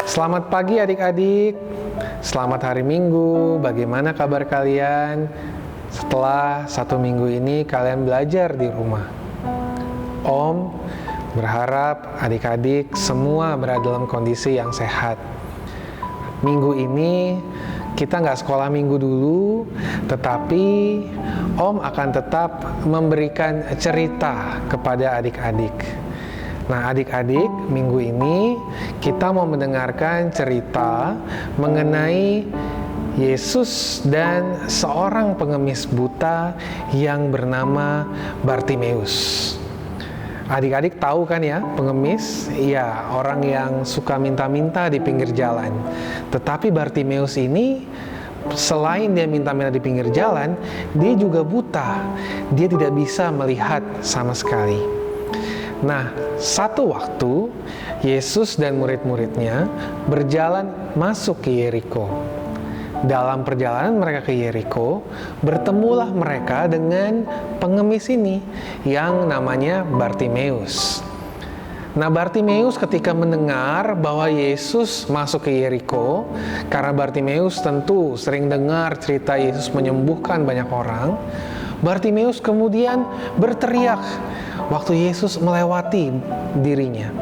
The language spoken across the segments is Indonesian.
Selamat pagi adik-adik, selamat hari Minggu. Bagaimana kabar kalian? Setelah 1 minggu ini kalian belajar di rumah. Om berharap adik-adik semua berada dalam kondisi yang sehat. Minggu ini kita nggak sekolah minggu dulu, tetapi Om akan tetap memberikan cerita kepada adik-adik. Nah, adik-adik, minggu ini kita mau mendengarkan cerita mengenai Yesus dan seorang pengemis buta yang bernama Bartimeus. Adik-adik tahu kan ya, pengemis? Iya, orang yang suka minta-minta di pinggir jalan. Tetapi Bartimeus ini, selain dia minta-minta di pinggir jalan, dia juga buta. Dia tidak bisa melihat sama sekali. Nah, satu waktu Yesus dan murid-muridnya berjalan masuk ke Yeriko. Dalam perjalanan mereka ke Yeriko, bertemulah mereka dengan pengemis ini yang namanya Bartimeus. Nah, Bartimeus ketika mendengar bahwa Yesus masuk ke Yeriko, karena Bartimeus tentu sering dengar cerita Yesus menyembuhkan banyak orang, Bartimeus kemudian berteriak waktu Yesus melewati dirinya.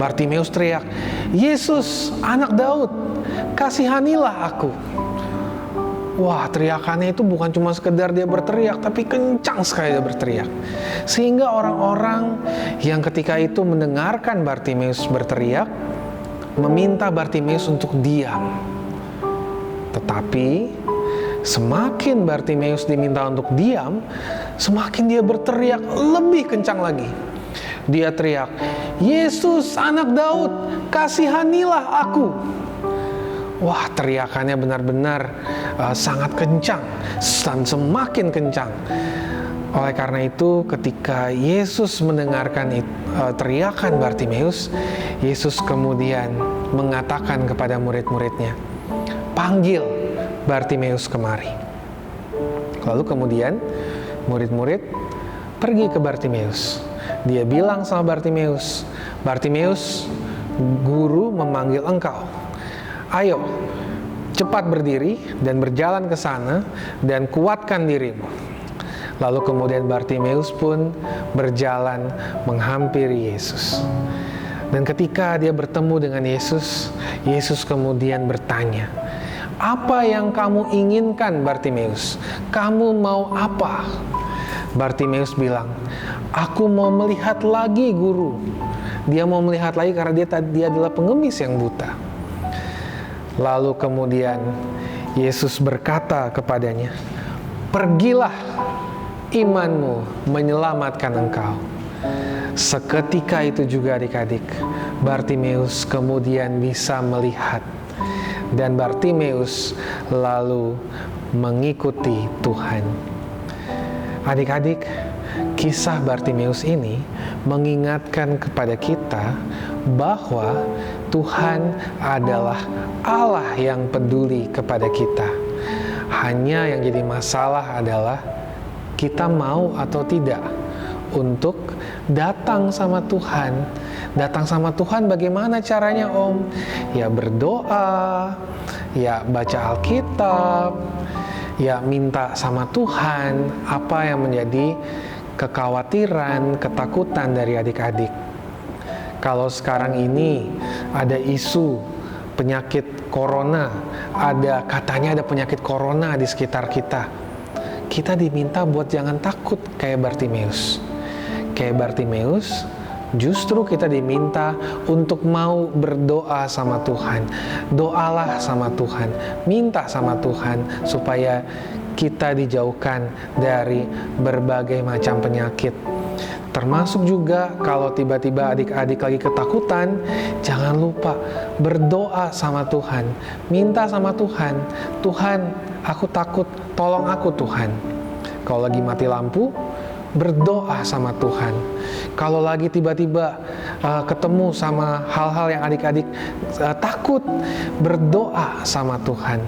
Bartimeus teriak, "Yesus, anak Daud, kasihanilah aku." Wah, teriakannya itu bukan cuma sekedar dia berteriak, tapi kencang sekali dia berteriak. Sehingga orang-orang yang ketika itu mendengarkan Bartimeus berteriak, meminta Bartimeus untuk diam. Tetapi semakin Bartimeus diminta untuk diam, semakin dia berteriak lebih kencang lagi. Dia teriak, "Yesus, anak Daud, kasihanilah aku." Wah, teriakannya benar-benar sangat kencang dan semakin kencang. Oleh karena itu, ketika Yesus mendengarkan teriakan Bartimeus, Yesus kemudian mengatakan kepada murid-muridnya, "Panggil Bartimeus kemari." Lalu kemudian murid-murid pergi ke Bartimeus. Dia bilang sama Bartimeus, "Bartimeus, guru memanggil engkau. Ayo, cepat berdiri dan berjalan ke sana dan kuatkan dirimu." Lalu kemudian Bartimeus pun berjalan menghampiri Yesus. Dan ketika dia bertemu dengan Yesus, Yesus kemudian bertanya, "Apa yang kamu inginkan, Bartimeus? Kamu mau apa?" Bartimeus bilang, "Aku mau melihat lagi, guru." Dia mau melihat lagi karena dia adalah pengemis yang buta. Lalu kemudian Yesus berkata kepadanya, "Pergilah, imanmu menyelamatkan engkau." Seketika itu juga adik-adik, Bartimeus kemudian bisa melihat. Dan Bartimeus lalu mengikuti Tuhan. Adik-adik, kisah Bartimeus ini mengingatkan kepada kita bahwa Tuhan adalah Allah yang peduli kepada kita. Hanya yang jadi masalah adalah kita mau atau tidak untuk datang sama Tuhan. Datang sama Tuhan bagaimana caranya, Om? Ya berdoa, ya baca Alkitab, ya minta sama Tuhan apa yang menjadi kekhawatiran, ketakutan dari adik-adik. Kalau sekarang ini ada isu penyakit corona, katanya ada penyakit corona di sekitar kita. Kita diminta buat jangan takut kayak Bartimeus. Kayak Bartimeus, justru kita diminta untuk mau berdoa sama Tuhan. Doalah sama Tuhan, minta sama Tuhan supaya kita dijauhkan dari berbagai macam penyakit. Termasuk juga kalau tiba-tiba adik-adik lagi ketakutan, jangan lupa berdoa sama Tuhan. Minta sama Tuhan, "Tuhan, aku takut, tolong aku Tuhan." Kalau lagi mati lampu, berdoa sama Tuhan. Kalau lagi tiba-tiba ketemu sama hal-hal yang adik-adik takut, berdoa sama Tuhan.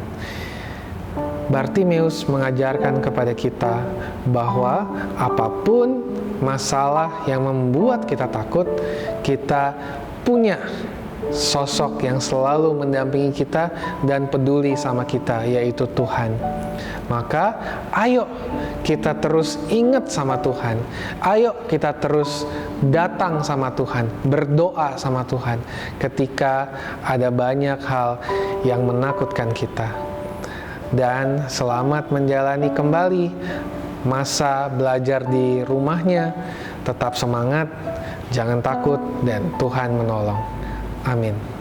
Bartimeus mengajarkan kepada kita bahwa apapun masalah yang membuat kita takut, kita punya sosok yang selalu mendampingi kita dan peduli sama kita, yaitu Tuhan. Maka ayo kita terus ingat sama Tuhan. Ayo kita terus datang sama Tuhan, berdoa sama Tuhan ketika ada banyak hal yang menakutkan kita. Dan selamat menjalani kembali masa belajar di rumahnya. Tetap semangat, jangan takut, dan Tuhan menolong. Amin.